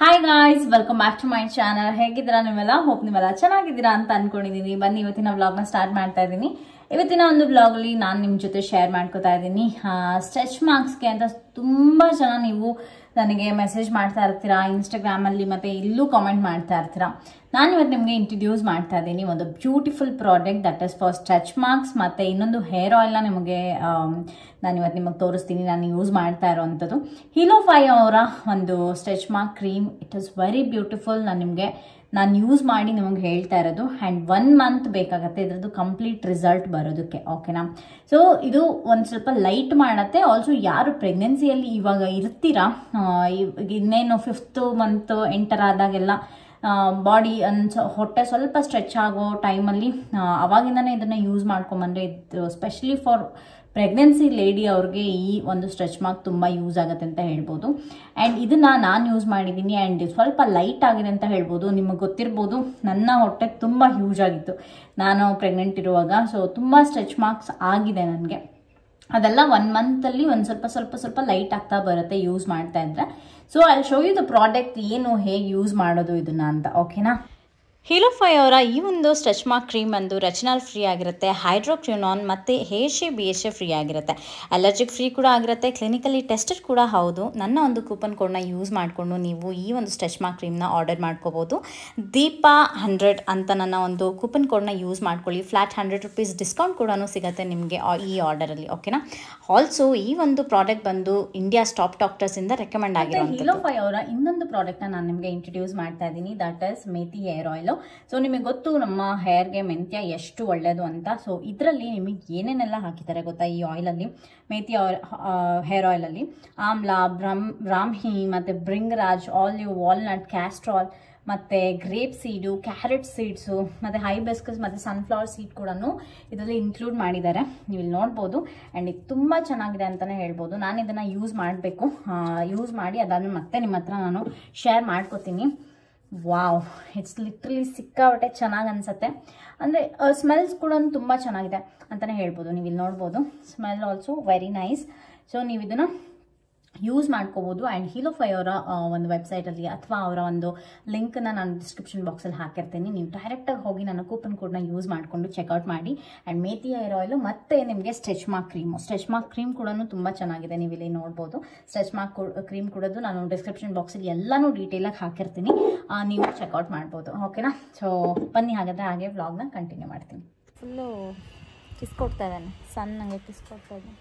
Hi guys, welcome back to my channel. ಹೇಗಿದ್ದೀರಾ ನೀವೆಲ್ಲ? Hope ನೀವೆಲ್ಲ ಚೆನ್ನಾಗಿದ್ದೀರಾ ಅಂತ ಅನ್ಕೊಂಡಿದೀನಿ. ಬನ್ನಿ ಇವತ್ತಿನ ವ್ಲಾಗ್ನ ಸ್ಟಾರ್ಟ್ ಮಾಡ್ತಾ ಇದ್ದೀನಿ. ಇವತ್ತಿನ ಒಂದು ವ್ಲಾಗ್ ಅಲ್ಲಿ ನಾನು ನಿಮ್ಮ ಜೊತೆ ಶೇರ್ ಮಾಡ್ಕೋತಾ ಇದ್ದೀನಿ. ಸ್ಟ್ರೆಚ್ ಮಾರ್ಕ್ಸ್ಗೆ ಅಂತ ತುಂಬಾ ಜನ ನೀವು ನನಗೆ ಮೆಸೇಜ್ ಮಾಡ್ತಾ ಇರ್ತೀರಾ, ಇನ್ಸ್ಟಾಗ್ರಾಮ್ ಅಲ್ಲಿ ಮತ್ತೆ ಇಲ್ಲೂ ಕಾಮೆಂಟ್ ಮಾಡ್ತಾ ಇರ್ತೀರಾ. ನಾನು ಇವತ್ತು ನಿಮಗೆ ಇಂಟ್ರೊಡ್ಯೂಸ್ ಮಾಡ್ತಾ ಇದ್ದೀನಿ ಒಂದು beautiful product that is for stretch marks. ಮತ್ತೆ ಇನ್ನೊಂದು ಹೇರ್ ಆಯಿಲ್ನ ನಿಮಗೆ ನಾನು ಇವತ್ತು ನಿಮಗೆ ತೋರಿಸ್ತೀನಿ. ನಾನು ಯೂಸ್ ಮಾಡ್ತಾ ಇರೋವಂಥದ್ದು ಹೀಲೋಫೈ ಅವರ ಒಂದು stretch mark cream. It is very beautiful. ನಾನು ಯೂಸ್ ಮಾಡಿ ನಿಮಗೆ ಹೇಳ್ತಾ ಇರೋದು. ಆ್ಯಂಡ್ 1 ಮಂತ್ ಬೇಕಾಗತ್ತೆ ಇದ್ರದ್ದು ಕಂಪ್ಲೀಟ್ ರಿಸಲ್ಟ್ ಬರೋದಕ್ಕೆ. ಓಕೆನಾ? ಸೊ ಇದು ಒಂದು ಸ್ವಲ್ಪ ಲೈಟ್ ಮಾಡುತ್ತೆ. ಆಲ್ಸೋ ಯಾರು ಪ್ರೆಗ್ನೆನ್ಸಿಯಲ್ಲಿ ಇವಾಗ ಇರ್ತೀರಾ, ಇನ್ನೇನು 5th ಮಂತ್ ಎಂಟರ್ ಆದಾಗೆಲ್ಲ ಬಾಡಿ ಹೊಟ್ಟೆ ಸ್ವಲ್ಪ ಸ್ಟ್ರೆಚ್ ಆಗೋ ಟೈಮಲ್ಲಿ ಅವಾಗಿಂದನೇ ಇದನ್ನು ಯೂಸ್ ಮಾಡ್ಕೊಂಬಂದ್ರೆ ಇದು ಸ್ಪೆಷಲಿ ಫಾರ್ ಪ್ರೆಗ್ನೆನ್ಸಿ ಲೇಡಿ ಅವ್ರಿಗೆ ಈ ಒಂದು ಸ್ಟ್ರೆಚ್ ಮಾರ್ಕ್ ತುಂಬ ಯೂಸ್ ಆಗುತ್ತೆ ಅಂತ ಹೇಳ್ಬೋದು. ಆ್ಯಂಡ್ ಇದನ್ನು ನಾನು ಯೂಸ್ ಮಾಡಿದ್ದೀನಿ ಆ್ಯಂಡ್ ಸ್ವಲ್ಪ ಲೈಟ್ ಆಗಿದೆ ಅಂತ ಹೇಳ್ಬೋದು. ನಿಮಗೆ ಗೊತ್ತಿರ್ಬೋದು, ನನ್ನ ಹೊಟ್ಟೆಗೆ ತುಂಬ ಹ್ಯೂಜ್ ಆಗಿತ್ತು ನಾನು ಪ್ರೆಗ್ನೆಂಟ್ ಇರುವಾಗ. ಸೊ ತುಂಬ ಸ್ಟ್ರೆಚ್ ಮಾರ್ಕ್ಸ್ ಆಗಿದೆ ನನಗೆ. ಅದೆಲ್ಲ 1 ಮಂತಲ್ಲಿ ಒಂದು ಸ್ವಲ್ಪ ಲೈಟ್ ಆಗ್ತಾ ಬರುತ್ತೆ ಯೂಸ್ ಮಾಡ್ತಾ ಇದ್ರೆ. So I show you the product, ಏನು ಹೇಗೆ ಯೂಸ್ ಮಾಡೋದು ಇದನ್ನ ಅಂತ. ಓಕೆನಾ? ಹೀಲೋಫೈ ಅವರ ಈ ಒಂದು ಸ್ಟ್ರೆಚ್ ಮಾರ್ಕ್ ಕ್ರೀಮ್ ಬಂದು ರೆಚಿನಾಲ್ ಫ್ರೀ ಆಗಿರುತ್ತೆ, ಹೈಡ್ರೋಕ್ವಿನಾನ್ ಮತ್ತು BHA ಫ್ರೀ ಆಗಿರುತ್ತೆ, ಅಲರ್ಜಿಕ್ ಫ್ರೀ ಕೂಡ ಆಗಿರುತ್ತೆ, ಕ್ಲಿನಿಕಲಿ ಟೆಸ್ಟೆಡ್ ಕೂಡ ಹೌದು. ನನ್ನ ಒಂದು ಕೂಪನ್ ಕೋಡ್ನ ಯೂಸ್ ಮಾಡಿಕೊಂಡು ನೀವು ಈ ಒಂದು ಸ್ಟ್ರೆಚ್ ಮಾರ್ಕ್ ಕ್ರೀಮ್ನ ಆರ್ಡರ್ ಮಾಡ್ಕೋಬೋದು. ದೀಪಾ 100 ಅಂತ ನನ್ನ ಒಂದು ಕೂಪನ್ ಕೋಡ್ನ ಯೂಸ್ ಮಾಡ್ಕೊಳ್ಳಿ. ಫ್ಲಾಟ್ 100 ರೂಪೀಸ್ ಡಿಸ್ಕೌಂಟ್ ಕೂಡ ಸಿಗುತ್ತೆ ನಿಮಗೆ ಈ ಆರ್ಡರಲ್ಲಿ. ಓಕೆನಾ? ಆಲ್ಸೋ ಈ ಒಂದು ಪ್ರಾಡಕ್ಟ್ ಬಂದು ಇಂಡಿಯಾಸ್ ಟಾಪ್ ಡಾಕ್ಟರ್ಸಿಂದ ರೆಕಮೆಂಡ್ ಆಗಿರೋದು. ಹೀಲೋಫೈ ಅವರ ಇನ್ನೊಂದು ಪ್ರಾಡಕ್ಟ್ನ ನಾನು ನಿಮಗೆ ಇಂಟ್ರೊಡ್ಯೂಸ್ ಮಾಡ್ತಾ ಇದ್ದೀನಿ. That is methi hair oil. So ನಿಮಗೆ ಗೊತ್ತು ನಮ್ಮ ಹೇರ್ಗೆ ಮೆಂತ್ಯ ಎಷ್ಟು ಒಳ್ಳೆಯದು ಅಂತ. ಸೊ ಇದರಲ್ಲಿ ನಿಮಗೆ ಏನೇನೆಲ್ಲ ಹಾಕಿದ್ದಾರೆ ಗೊತ್ತಾ ಈ ಆಯಿಲಲ್ಲಿ? ಮೇಥಿ ಹೇರ್ ಆಯಿಲಲ್ಲಿ ಆಮ್ಲ, ಬ್ರಾಹ್ಮಿ ಮತ್ತು ಬ್ರಿಂಗರಾಜ್, ಆಲಿವ್, ವಾಲ್ನಟ್, ಕ್ಯಾಸ್ಟ್ರಾಲ್ ಮತ್ತು ಗ್ರೇಪ್ ಸೀಡು, ಕ್ಯಾರೆಟ್ ಸೀಡ್ಸು ಮತ್ತು ಹೈಬಿಸ್ಕಸ್ ಮತ್ತು ಸನ್ಫ್ಲವರ್ ಸೀಡ್ ಕೂಡ ಇದರಲ್ಲಿ ಇನ್ಕ್ಲೂಡ್ ಮಾಡಿದ್ದಾರೆ. ನೀವು ಇಲ್ಲಿ ನೋಡ್ಬೋದು. ಆ್ಯಂಡ್ ಇದು ತುಂಬ ಚೆನ್ನಾಗಿದೆ ಅಂತಲೇ ಹೇಳ್ಬೋದು. ನಾನು ಇದನ್ನು ಯೂಸ್ ಮಾಡಿ ಅದಾದ್ಮೇಲೆ ಮತ್ತೆ ನಿಮ್ಮ ಹತ್ರ ನಾನು ಶೇರ್ ಮಾಡ್ಕೋತೀನಿ. ವಾವ್, ಇಟ್ಸ್ ಲಿಟ್ರಲಿ ಸಿಕ್ಕಾಪಟ್ಟೆ ಚೆನ್ನಾಗಿ ಅನಿಸುತ್ತೆ. ಅಂದರೆ ಸ್ಮೆಲ್ಸ್ ಕೂಡ ತುಂಬ ಚೆನ್ನಾಗಿದೆ ಅಂತಲೇ ಹೇಳ್ಬೋದು. ನೀವು ಇಲ್ಲಿ ನೋಡ್ಬೋದು, smell also very nice. So ನೀವು ಇದನ್ನು ಯೂಸ್ ಮಾಡ್ಕೋಬೋದು. ಆ್ಯಂಡ್ ಹೀಲೋಫೈ ಅವರ ಒಂದು ವೆಬ್ಸೈಟಲ್ಲಿ ಅಥವಾ ಅವರ ಒಂದು ಲಿಂಕನ್ನು ನಾನು ಡಿಸ್ಕ್ರಿಪ್ಷನ್ ಬಾಕ್ಸಲ್ಲಿ ಹಾಕಿರ್ತೀನಿ. ನೀವು ಡೈರೆಕ್ಟಾಗಿ ಹೋಗಿ ನನ್ನ ಕೂಪನ್ ಕೋಡ್ನ ಯೂಸ್ ಮಾಡಿಕೊಂಡು ಚೆಕ್ಔಟ್ ಮಾಡಿ. ಆ್ಯಂಡ್ ಮೇಥಿ ಹೇರ್ ಆಯಿಲು ಮತ್ತು ನಿಮಗೆ ಸ್ಟ್ರೆಚ್ ಮಾರ್ಕ್ ಕ್ರೀಮ್ ಕೂಡ ತುಂಬ ಚೆನ್ನಾಗಿದೆ. ನೀವು ಇಲ್ಲಿ ನೋಡ್ಬೋದು. ಸ್ಟ್ರೆಚ್ ಮಾರ್ಕ್ ಕ್ರೀಮ್ ಕೂಡ ನಾನು ಡಿಸ್ಕ್ರಿಪ್ಷನ್ ಬಾಕ್ಸಲ್ಲಿ ಎಲ್ಲನೂ ಡೀಟೇಲಾಗಿ ಹಾಕಿರ್ತೀನಿ, ನೀವು ಚೆಕ್ಔಟ್ ಮಾಡ್ಬೋದು. ಓಕೆನಾ? ಸೊ ಬನ್ನಿ ಹಾಗಾದರೆ ಹಾಗೆ ವ್ಲಾಗ್ನ ಕಂಟಿನ್ಯೂ ಮಾಡ್ತೀನಿ. ಫುಲ್ಲು ಕಿಸ್ ಕೊಡ್ತಾ ಇದ್ದಾನೆ, ಸಣ್ಣಗೆ ಕಿಸ್ ಕೊಡ್ತಾ ಇದ್ದಾನೆ,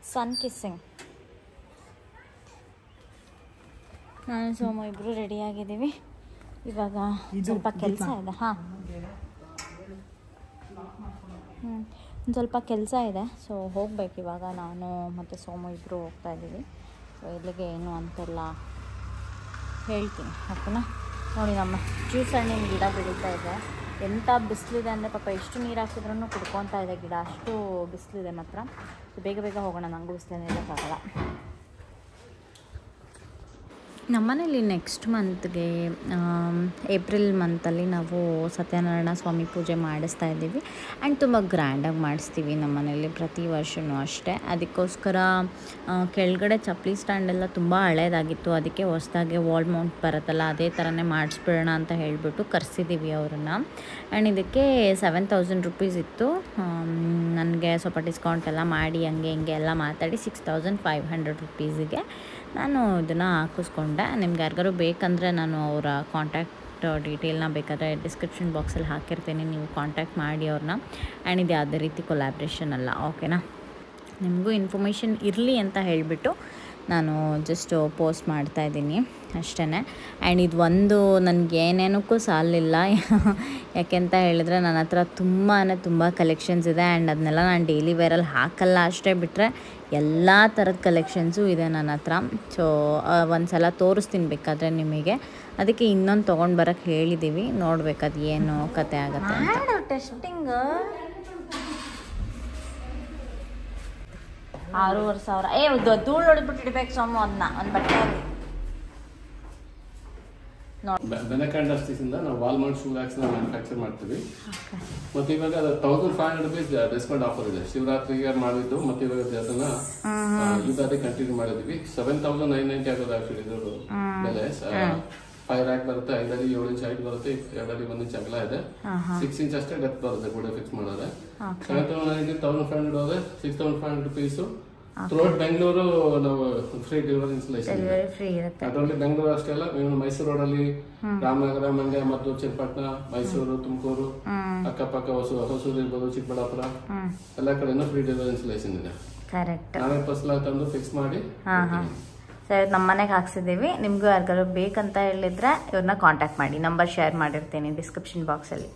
ಸನ್ ಕಿಸ್ಸಿಂಗ್. ನಾನು ಸೋಮು ಇಬ್ಬರು ರೆಡಿಯಾಗಿದ್ದೀವಿ. ಇವಾಗ ಸ್ವಲ್ಪ ಕೆಲಸ ಇದೆ. ಒಂದು ಸ್ವಲ್ಪ ಕೆಲಸ ಇದೆ. ಸೊ ಹೋಗ್ಬೇಕು ಇವಾಗ. ನಾನು ಮತ್ತು ಸೋಮು ಇಬ್ಬರು ಹೋಗ್ತಾ ಇದ್ದೀವಿ. ಸೊ ಇಲ್ಲಿಗೆ ಏನು ಅಂತೆಲ್ಲ ಹೇಳ್ತೀನಿ. ಓಕೆನಾ? ನೋಡಿ, ನಮ್ಮ ಜ್ಯೂಸ್ ಹಣ್ಣಿನ ಗಿಡ ಬೆಳೀತಾ ಇದೆ. ಎಂಥ ಬಿಸಿಲಿದೆ ಅಂದರೆ ಪಾಪ ಎಷ್ಟು ನೀರು ಹಾಕಿದ್ರೂ ಕುಡ್ಕೊತಾ ಇದೆ ಗಿಡ, ಅಷ್ಟು ಬಿಸಿಲಿದೆ ಮಾತ್ರ. ಬೇಗ ಹೋಗೋಣ, ನಂಗೂ ಬಿಸಿಲೇ ಇರೋಕ್ಕಾಗಲ್ಲ. ನಮ್ಮನೇಲಿ ನೆಕ್ಸ್ಟ್ ಮಂತ್ಗೆ ಏಪ್ರಿಲ್ ಮಂತಲ್ಲಿ ನಾವು ಸತ್ಯನಾರಾಯಣ ಸ್ವಾಮಿ ಪೂಜೆ ಮಾಡಿಸ್ತಾ ಇದ್ದೀವಿ. ಆ್ಯಂಡ್ ತುಂಬ ಗ್ರ್ಯಾಂಡಾಗಿ ಮಾಡಿಸ್ತೀವಿ ನಮ್ಮನೇಲಿ ಪ್ರತಿ ವರ್ಷವೂ ಅಷ್ಟೇ. ಅದಕ್ಕೋಸ್ಕರ ಕೆಳಗಡೆ ಚಪ್ಪಲಿ ಸ್ಟ್ಯಾಂಡೆಲ್ಲ ತುಂಬ ಹಳೇದಾಗಿತ್ತು. ಅದಕ್ಕೆ ಹೊಸದಾಗಿ ವಾಲ್ ಮೌಂಟ್ ಬರುತ್ತಲ್ಲ, ಅದೇ ಥರನೇ ಮಾಡಿಸ್ಬಿಡೋಣ ಅಂತ ಹೇಳಿಬಿಟ್ಟು ಕರೆಸಿದ್ದೀವಿ ಅವ್ರನ್ನ. ಆ್ಯಂಡ್ ಇದಕ್ಕೆ 7000 ರೂಪೀಸ್ ಇತ್ತು. ನನಗೆ ಸ್ವಲ್ಪ ಡಿಸ್ಕೌಂಟ್ ಎಲ್ಲ ಮಾಡಿ ಹಂಗೆ ಹಿಂಗೆ ಎಲ್ಲ ಮಾತಾಡಿ 6500 ರೂಪೀಸಿಗೆ ನಾನು ಇದನ್ನು ಹಾಕಿಸ್ಕೊಂಡೆ. ನಿಮ್ಗೆ ಯಾರಿಗಾರು ಬೇಕಂದರೆ ನಾನು ಅವರ ಕಾಂಟ್ಯಾಕ್ಟ್ ಡೀಟೇಲ್ನ ಬೇಕಾದರೆ ಡಿಸ್ಕ್ರಿಪ್ಷನ್ ಬಾಕ್ಸಲ್ಲಿ ಹಾಕಿರ್ತೀನಿ, ನೀವು ಕಾಂಟ್ಯಾಕ್ಟ್ ಮಾಡಿ ಅವ್ರನ್ನ. ಆ್ಯಂಡ್ ಇದು ಯಾವುದೇ ರೀತಿ ಕೊಲ್ಯಾಬ್ರೇಷನ್ ಅಲ್ಲ. ಓಕೆನಾ? ನಿಮಗೂ ಇನ್ಫಾರ್ಮೇಷನ್ ಇರಲಿ ಅಂತ ಹೇಳಿಬಿಟ್ಟು ನಾನು ಜಸ್ಟ್ ಪೋಸ್ಟ್ ಮಾಡ್ತಾಯಿದ್ದೀನಿ ಅಷ್ಟೇ. ಆ್ಯಂಡ್ ಇದು ಒಂದು ನನಗೆ ಏನೇನಕ್ಕೂ ಸಾಲಿಲ್ಲ. ಯಾಕೆಂತ ಹೇಳಿದ್ರೆ ನನ್ನ ಹತ್ರ ತುಂಬ ಕಲೆಕ್ಷನ್ಸ್ ಇದೆ. ಆ್ಯಂಡ್ ಅದನ್ನೆಲ್ಲ ನಾನು ಡೈಲಿ ವೇರಲ್ಲಿ ಹಾಕಲ್ಲ ಅಷ್ಟೇ, ಬಿಟ್ಟರೆ ಎಲ್ಲ ಥರದ ಕಲೆಕ್ಷನ್ಸು ಇದೆ ನನ್ನ ಹತ್ರ. ಸೊ ಒಂದು ಸಲ ತೋರಿಸ್ತೀನಿ ಬೇಕಾದರೆ ನಿಮಗೆ. ಅದಕ್ಕೆ ಇನ್ನೊಂದು ತೊಗೊಂಡು ಬರೋಕ್ಕೆ ಹೇಳಿದ್ದೀವಿ, ನೋಡ್ಬೇಕದು ಏನು ಕತೆ ಆಗುತ್ತೆ ಅಂತ. ಟೆಸ್ಟಿಂಗ್ 6500. ಧೂಳು ಹೊಡೆದ್ಬಿಟ್ಟು ಇಡಬೇಕು ಸೋಮು ಅದನ್ನ ಒಂದು ಬಟ್ಟೆಯಲ್ಲಿ. ಬೆನಕಾಂಡರ್ಸ್ ಇಂದ ನಾವು ವಾಲ್ಮಾರ್ಟ್ ಶೂ ರ್ಯಾಕ್ಸ್ ಮ್ಯಾನುಫ್ಯಾಕ್ಚರ್ ಮಾಡ್ತೀವಿ. ಮತ್ತೆ ಇವಾಗ 1500 rupees ಡಿಸ್ಕೌಂಟ್ ಆಫರ್ ಇದೆ ಶಿವರಾತ್ರಿಗೆ ಮಾಡಿದ್ದು. ಮತ್ತೆ ಇವಾಗ ಅದನ್ನ ಯುಗಾದಿ ಕಂಟಿನ್ಯೂ ಮಾಡಿದ್ವಿ. 7990 ಆಗೋದು ಆಕ್ಚುಲಿ ಇದ್ರ ಬೆಲೆ. 5 rack ಬರುತ್ತೆ, 5 ಅಡಿ 7 ಇಂಚ್ ಹೈಟ್ ಬರುತ್ತೆ, 2 ಅಡಿ 1 ಇಂಚ್ ಅಗಲ ಇದೆ, 6 ಇಂಚ್ ಅಷ್ಟೇ ಡೆಪ್ತ್ ಬರುತ್ತೆ ಗೋಡೆ ಫಿಕ್ಸ್ ಮಾಡೋದು. 7990 1500 ಹೋದ್ರೆ 6500 rupees. ಥ್ರೂಔಟ್ ಬೆಂಗಳೂರು ನಾವು ಫ್ರೀ ಡೆಲಿವರಿ ಇನ್ಸ್ಟಾಲೇಷನ್ ಅದರಲ್ಲಿ ಬೆಂಗಳೂರು ಅಷ್ಟೇ ಅಲ್ಲ, ಮೈಸೂರು ರೋಡಲ್ಲಿ ರಾಮನಗರ, ಮಂಡ್ಯ, ಮದ್ದೂರು, ಚನ್ನಪಟ್ಟಣ, ಮೈಸೂರು, ತುಮಕೂರು, ಅಕ್ಕಪಕ್ಕ ಹೊಸೂರು ಇರ್ಬೋದು, ಚಿಕ್ಕಬಳ್ಳಾಪುರ ಎಲ್ಲ ಕಡೆನೂ ಫ್ರೀ ಡೆಲಿವರಿ ಇನ್ಸ್ಟಾಲೇಷನ್ ಇದೆ. ನಾವೇ ಫಸ್ಟ್ ತಂದು ಫಿಕ್ಸ್ ಮಾಡಿ ಸರ್ ನಮ್ಮ ಮನೆಗೆ ಹಾಕ್ಸಿದ್ದೀವಿ. ನಿಮಗೂ ಯಾರಿಗಾರು ಬೇಕಂತ ಹೇಳಿದ್ರೆ ಇವ್ರನ್ನ ಕಾಂಟ್ಯಾಕ್ಟ್ ಮಾಡಿ. ನಂಬರ್ ಶೇರ್ ಮಾಡಿರ್ತೀನಿ ಡಿಸ್ಕ್ರಿಪ್ಷನ್ ಬಾಕ್ಸಲ್ಲಿ.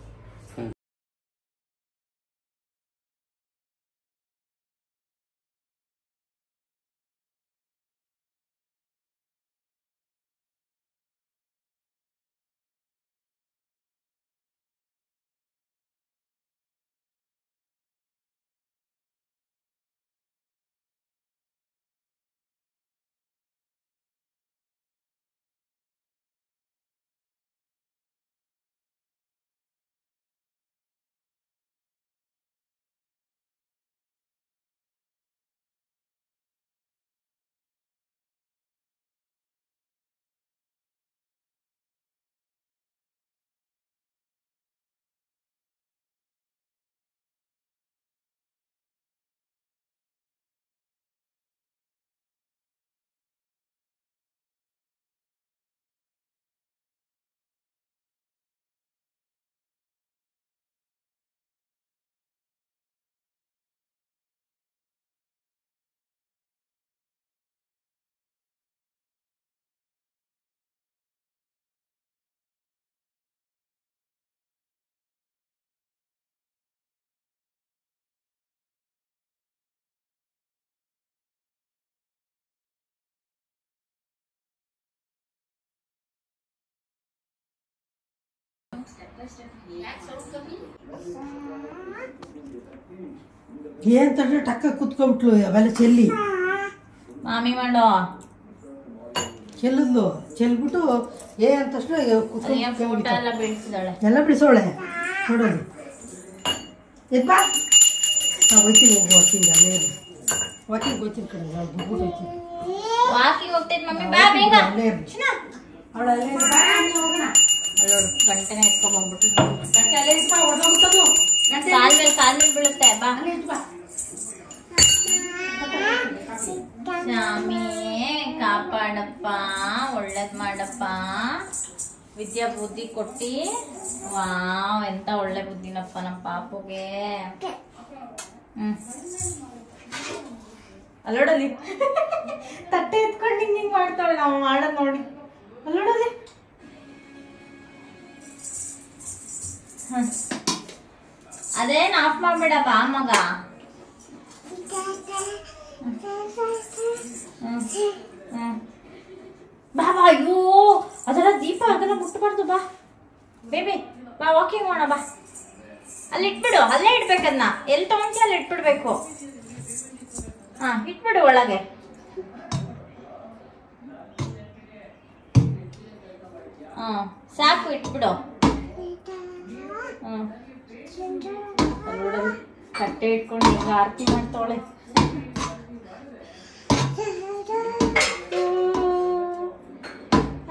ಏನ್ ತಡ ಟಕ್ಕ ಕುತ್ಕೊಂಡ್ಬಿಟ್ಲು ಅವೆಲ್ಲ ಚೆಲ್ಲಿ ಮಾಮಿ ಮಾಡೋ ಚೆಲ್ಲಿದ್ಲು. ಚೆಲ್ಬಿಟ್ಟು ಏ ಅಂತ ತಕ್ಷಣ ಎಲ್ಲ ಬಿಡಿಸೋಳೆ ನೋಡೋದು. ಎದ್ಬಾ ನಾವು ಹೋಗ್ತೀವಿ, ಹೋಗಿ ವಾಕಿಂಗ್ ಅಲ್ಲೇ ವಾಕಿಂಗ್ ಹೋಗ್ತೀನಿ ಕಡೆ ದುಡ್ಡು ಹೋಗ್ತೀನಿ ವಾಕಿಂಗ್ ಹೋಗ್ತೈತೆ ಮಮ್ಮಿ ಬಾ ಬೇಗ. ಅವಳು ಅಲ್ಲೇ ಹೋಗೋಣ. ಗಂಟೆನೇ ಎತ್ಕೊಂಡ್ಬಂದ್ಬಿಟ್ಟು ಕಾಲ್ ಮೇಲೆ ಬೀಳುತ್ತೆ. ಬಾ ಸ್ವಾಮಿ ಕಾಪಾಡಪ್ಪ, ಒಳ್ಳೇದ್ ಮಾಡಪ್ಪ, ವಿದ್ಯಾ ಬುದ್ಧಿ ಕೊಟ್ಟಿ. ವಾವ್ ಎಂತ ಒಳ್ಳೆ ಬುದ್ಧಿನಪ್ಪ ನಮ್ಮ ಪಾಪುಗೆ. ಅಲ್ಲೋಡಲಿ ತಟ್ಟೆ ಎತ್ಕೊಂಡು ಹಿಂಗ್ ಮಾಡ್ತಾಳೆ ನಾವು ಮಾಡೋದ್ ನೋಡಿ. ಅಲ್ಲೋಡಲಿ ಅದೇನ್ ಆಫ್ ಮಾಡ್ಬೇಡಪ್ಪ ಮಗ. ಬಾ ಬಾ. ಅಯ್ಯೋ ಅದೆಲ್ಲ ದೀಪ ಅದೆಲ್ಲ ಮುಟ್ಟಬಾರ್ದು. ಬಾ ಬೇಬಿ ಬಾ ವಾಕಿಂಗ್ ಮಾಡೋಣ. ಬಾ ಅಲ್ಲಿ ಇಟ್ಬಿಡು, ಅಲ್ಲೇ ಇಡ್ಬೇಕನ್ನ. ಎಲ್ಲಿ ತಗೊಂತಿ ಅಲ್ಲಿ ಇಟ್ಬಿಡ್ಬೇಕು. ಹಾ ಇಟ್ಬಿಡು ಒಳಗೆ. ಸಾಕು ಇಟ್ಬಿಡು. ಕಟ್ಟೆ ಇಟ್ಕೊಂಡು ಈಗ ಆರತಿ ಮಾಡ್ತಾವಳೆ.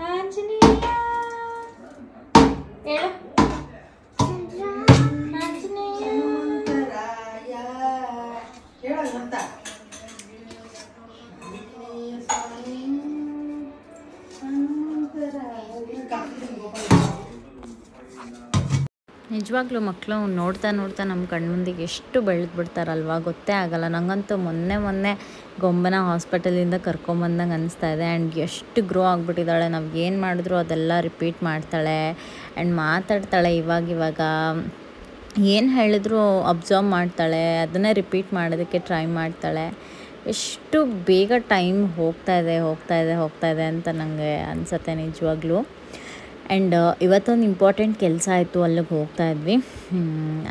ಆಂಜನೇಯ ಹೇಳು. ಆಂಜನೇಯ ನಿಜವಾಗ್ಲೂ ಮಕ್ಕಳು ನೋಡ್ತಾ ನೋಡ್ತಾ ನಮ್ಮ ಕಣ್ಮುಂದಿಗೆ ಎಷ್ಟು ಬೆಳೆದು ಬಿಡ್ತಾರಲ್ವ, ಗೊತ್ತೇ ಆಗಲ್ಲ. ನನಗಂತೂ ಮೊನ್ನೆ ಗೊಂಬನ ಹಾಸ್ಪಿಟಲಿಂದ ಕರ್ಕೊಂಬಂದಂಗೆ ಅನಿಸ್ತಾ ಇದೆ. ಆ್ಯಂಡ್ ಎಷ್ಟು ಗ್ರೋ ಆಗಿಬಿಟ್ಟಿದ್ದಾಳೆ. ನಾವು ಏನು ಮಾಡಿದ್ರು ಅದೆಲ್ಲ ರಿಪೀಟ್ ಮಾಡ್ತಾಳೆ ಆ್ಯಂಡ್ ಮಾತಾಡ್ತಾಳೆ. ಇವಾಗ ಏನು ಹೇಳಿದ್ರು ಅಬ್ಸರ್ವ್ ಮಾಡ್ತಾಳೆ, ಅದನ್ನೇ ರಿಪೀಟ್ ಮಾಡೋದಕ್ಕೆ ಟ್ರೈ ಮಾಡ್ತಾಳೆ. ಎಷ್ಟು ಬೇಗ ಟೈಮ್ ಹೋಗ್ತಾ ಇದೆ ಅಂತ ನನಗೆ ಅನಿಸುತ್ತೆ ನಿಜವಾಗ್ಲೂ. ಆ್ಯಂಡ್ ಇವತ್ತೊಂದು ಇಂಪಾರ್ಟೆಂಟ್ ಕೆಲಸ ಆಯಿತು, ಅಲ್ಲಿಗೆ ಹೋಗ್ತಾ ಇದ್ವಿ.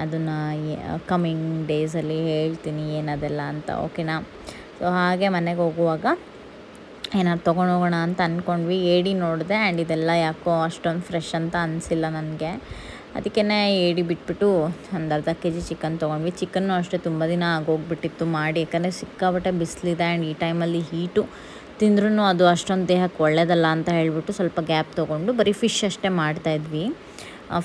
ಅದನ್ನು ಕಮಿಂಗ್ ಡೇಸಲ್ಲಿ ಹೇಳ್ತೀನಿ ಏನದೆಲ್ಲ ಅಂತ, ಓಕೆನಾ. ಸೊ ಹಾಗೆ ಮನೆಗೆ ಹೋಗುವಾಗ ಏನಾದ್ರು ತೊಗೊಂಡೋಗೋಣ ಅಂತ ಅಂದ್ಕೊಂಡ್ವಿ. ಏಡಿ ನೋಡಿದೆ ಆ್ಯಂಡ್ ಇದೆಲ್ಲ ಯಾಕೋ ಅಷ್ಟೊಂದು ಫ್ರೆಶ್ ಅಂತ ಅನಿಸಿಲ್ಲ ನನಗೆ. ಅದಕ್ಕೇ ಏಡಿ ಬಿಟ್ಬಿಟ್ಟು ಒಂದು ಅರ್ಧ kg ಚಿಕನ್ ತೊಗೊಂಡ್ವಿ. ಚಿಕನ್ನು ಅಷ್ಟೇ ತುಂಬ ದಿನ ಆಗೋಗ್ಬಿಟ್ಟಿತ್ತು ಮಾಡಿ, ಯಾಕಂದರೆ ಸಿಕ್ಕಾಪಟ್ಟೆ ಬಿಸಿಲಿದೆ ಆ್ಯಂಡ್ ಈ ಟೈಮಲ್ಲಿ ಹೀಟು ತಿಂದ್ರೂ ಅದು ಅಷ್ಟೊಂದು ದೇಹಕ್ಕೆ ಒಳ್ಳೆಯದಲ್ಲ ಅಂತ ಹೇಳ್ಬಿಟ್ಟು ಸ್ವಲ್ಪ ಗ್ಯಾಪ್ ತೊಗೊಂಡು ಬರೀ ಫಿಶ್ ಅಷ್ಟೇ ಮಾಡ್ತಾಯಿದ್ವಿ.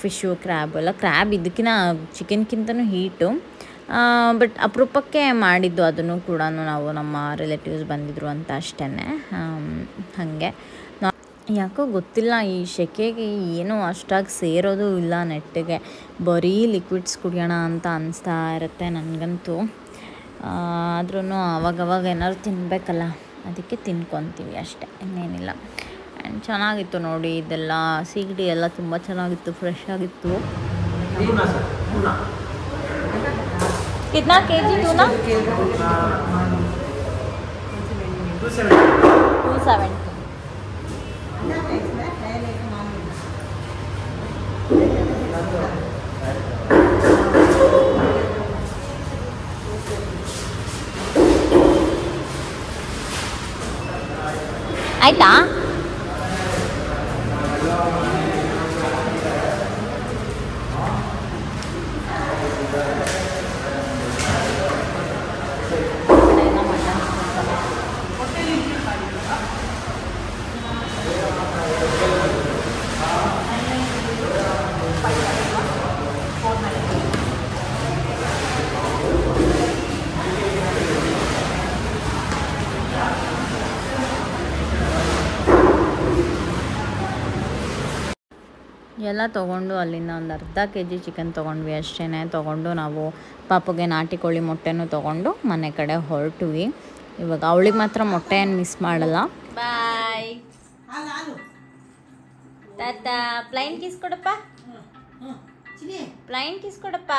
ಫಿಶ್ಶು ಕ್ರ್ಯಾಬ್ ಎಲ್ಲ, ಕ್ರ್ಯಾಬ್ ಇದಕ್ಕಿಂತ ಚಿಕನ್ಗಿಂತನೂ ಹೀಟು. ಬಟ್ ಅಪರೂಪಕ್ಕೆ ಮಾಡಿದ್ದು ಅದನ್ನು ಕೂಡ ನಾವು, ನಮ್ಮ ರಿಲೇಟಿವ್ಸ್ ಬಂದಿದ್ದರು ಅಂತ ಅಷ್ಟೇ. ಹಾಗೆ ಯಾಕೋ ಗೊತ್ತಿಲ್ಲ, ಈ ಸೆಕೆಗೆ ಏನೂ ಅಷ್ಟಾಗಿ ಸೇರೋದು ಇಲ್ಲ ನೆಟ್ಟಿಗೆ, ಬರೀ ಲಿಕ್ವಿಡ್ಸ್ ಕುಡಿಯೋಣ ಅಂತ ಅನಿಸ್ತಾ ಇರುತ್ತೆ ನನಗಂತೂ. ಆದ್ರೂ ಅವಾಗವಾಗ ಏನಾದ್ರು ತಿನ್ನಬೇಕಲ್ಲ, ಅದಕ್ಕೆ ತಿನ್ಕೊತೀವಿ ಅಷ್ಟೇ, ಇನ್ನೇನಿಲ್ಲ. ಆ್ಯಂಡ್ ಚೆನ್ನಾಗಿತ್ತು ನೋಡಿ, ಇದೆಲ್ಲ ಸೀಗಡಿ ಎಲ್ಲ ತುಂಬ ಚೆನ್ನಾಗಿತ್ತು, ಫ್ರೆಶ್ ಆಗಿತ್ತು. कितना kg टूना? 270. ಆಯ್ತಾ? ಎಲ್ಲ ತೊಗೊಂಡು ಅಲ್ಲಿಂದ ಒಂದು ಅರ್ಧ kg ಚಿಕನ್ ತೊಗೊಂಡ್ವಿ ಅಷ್ಟೇ. ತೊಗೊಂಡು ನಾವು ಪಾಪುಗೆ ನಾಟಿ ಕೋಳಿ ಮೊಟ್ಟೆನೂ ತೊಗೊಂಡು ಮನೆ ಕಡೆ ಹೊರಟ್ವಿ. ಇವಾಗ ಅವಳಿಗೆ ಮಾತ್ರ ಮೊಟ್ಟೆ ಏನು ಮಿಸ್ ಮಾಡಲ್ಲ. ಬಾಯ್ ತಾತಾ. ಪ್ಲೈನ್ ಕಿಸ್ ಕೊಡಪ್ಪ, ಪ್ಲೈನ್ ಕಿಸ್ ಕೊಡಪ್ಪ.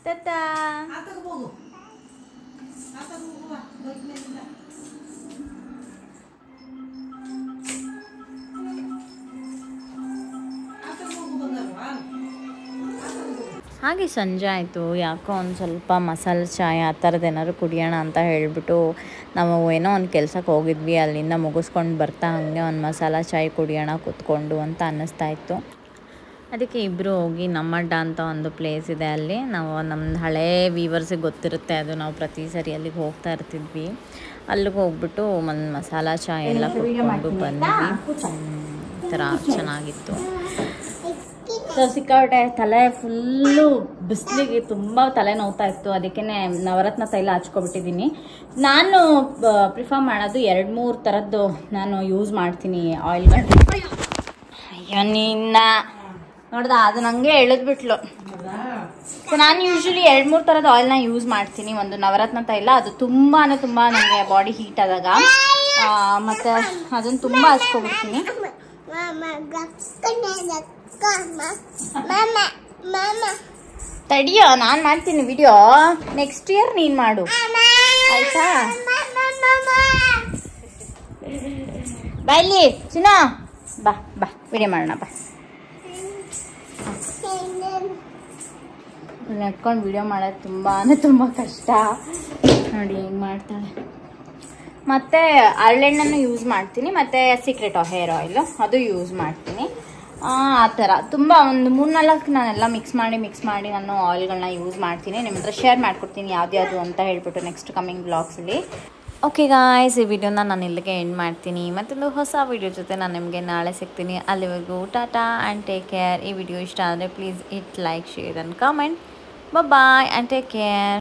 ತಾತಾ ಹಾಗೆ ಸಂಜೆ ಆಯಿತು. ಯಾಕೋ ಒಂದು ಸ್ವಲ್ಪ ಮಸಾಲೆ ಚಾಯ್ ಆ ಥರದ್ದು ಏನಾದ್ರು ಕುಡಿಯೋಣ ಅಂತ ಹೇಳಿಬಿಟ್ಟು ನಾವು ಏನೋ ಒಂದು ಕೆಲಸಕ್ಕೆ ಹೋಗಿದ್ವಿ. ಅಲ್ಲಿಂದ ಮುಗಿಸ್ಕೊಂಡು ಬರ್ತಾ ಹಾಗೆ ಒಂದು ಮಸಾಲ ಚಾಯ್ ಕುಡಿಯೋಣ ಕೂತ್ಕೊಂಡು ಅಂತ ಅನ್ನಿಸ್ತಾ ಇತ್ತು. ಅದಕ್ಕೆ ಇಬ್ಬರು ಹೋಗಿ ನಮ್ಮಡ್ಡ ಅಂತ ಒಂದು ಪ್ಲೇಸ್ ಇದೆ, ಅಲ್ಲಿ ನಾವು ನಮ್ಮ ಹಳೇ ವೀವರ್ಸಿಗೆ ಗೊತ್ತಿರುತ್ತೆ ಅದು, ನಾವು ಪ್ರತಿ ಸರಿ ಅಲ್ಲಿಗೆ ಹೋಗ್ತಾ ಇರ್ತಿದ್ವಿ. ಅಲ್ಲಿಗೆ ಹೋಗ್ಬಿಟ್ಟು ಒಂದು ಮಸಾಲ ಚಾಯ್ ಎಲ್ಲ ಕುಡ್ಕೊಂಡು ಬಂದ್ವಿ. ಈ ಥರ ಚೆನ್ನಾಗಿತ್ತು. ಸಿಕ್ಕಾಪಟ್ಟೆ ತಲೆ ಫುಲ್ಲು ಬಿಸಿಲಿಗೆ ತುಂಬ ತಲೆ ನೋವ್ತಾ ಇತ್ತು. ಅದಕ್ಕೆ ನವರತ್ನ ತೈಲ ಹಚ್ಕೊಬಿಟ್ಟಿದ್ದೀನಿ. ನಾನು ಪ್ರಿಫರ್ ಮಾಡೋದು 2-3 ಥರದ್ದು ನಾನು ಯೂಸ್ ಮಾಡ್ತೀನಿ ಆಯಿಲ್ಗಳು. ಅಯ್ಯೋ ನಿನ್ನ ನೋಡ್ದ, ಅದು ನನಗೆ ಎಳೆದ್ಬಿಟ್ಲು. ಸೊ ನಾನು ಯೂಶ್ವಲಿ 2-3 ಥರದ ಆಯಿಲ್ನ ಯೂಸ್ ಮಾಡ್ತೀನಿ. ಒಂದು ನವರತ್ನ ತೈಲ, ಅದು ತುಂಬ ನನಗೆ ಬಾಡಿ ಹೀಟ್ ಆದಾಗ, ಮತ್ತು ಅದನ್ನು ತುಂಬ ಹಚ್ಕೊಬಿಡ್ತೀನಿ. ತಡಿಯೋ, ನಾನು ಮಾಡ್ತೀನಿ ವಿಡಿಯೋ. ನೆಕ್ಸ್ಟ್ ಇಯರ್ ನೀನು ಮಾಡು ಆಯ್ತಾ? ಬಾಯ್ಲಿ ಚಿನ್ನ, ಬಾ ಬಾ ವಿಡಿಯೋ ಮಾಡೋಣ ಬಾ. ನಡ್ಕೊಂಡು ವಿಡಿಯೋ ಮಾಡೋದು ತುಂಬ ಕಷ್ಟ ನೋಡಿ, ಹೆಂಗೆ ಮಾಡ್ತಾಳೆ. ಮತ್ತು ಹರಳೆಣ್ಣೆನೂ ಯೂಸ್ ಮಾಡ್ತೀನಿ, ಮತ್ತು ಸೀಕ್ರೆಟ್ ಹೇರ್ ಆಯಿಲು ಅದು ಯೂಸ್ ಮಾಡ್ತೀನಿ. ಆ ಥರ ತುಂಬ ಒಂದು 3-4 ನಾನೆಲ್ಲ ಮಿಕ್ಸ್ ಮಾಡಿ ನಾನು ಆಯಿಲ್ಗಳನ್ನ ಯೂಸ್ ಮಾಡ್ತೀನಿ. ನಿಮ್ಮ ಹತ್ರ ಶೇರ್ ಮಾಡ್ಕೊಡ್ತೀನಿ ಯಾವ್ದು ಅಂತ ಹೇಳ್ಬಿಟ್ಟು ನೆಕ್ಸ್ಟ್ ಕಮಿಂಗ್ ಬ್ಲಾಗ್ಸಲ್ಲಿ. ಓಕೆ ಗಾಯ್ಸ್, ಈ ವಿಡಿಯೋನ ನಾನು ಇಲ್ಲಿಗೆ ಎಂಡ್ ಮಾಡ್ತೀನಿ. ಮತ್ತೊಂದು ಹೊಸ ವಿಡಿಯೋ ಜೊತೆ ನಾನು ನಿಮಗೆ ನಾಳೆ ಸಿಗ್ತೀನಿ. ಅಲ್ಲಿವರೆಗೂ ಟಾಟಾ ಆ್ಯಂಡ್ ಟೇಕ್ ಕೇರ್. ಈ ವಿಡಿಯೋ ಇಷ್ಟ ಆದರೆ please it like, share and comment. Bye and take care.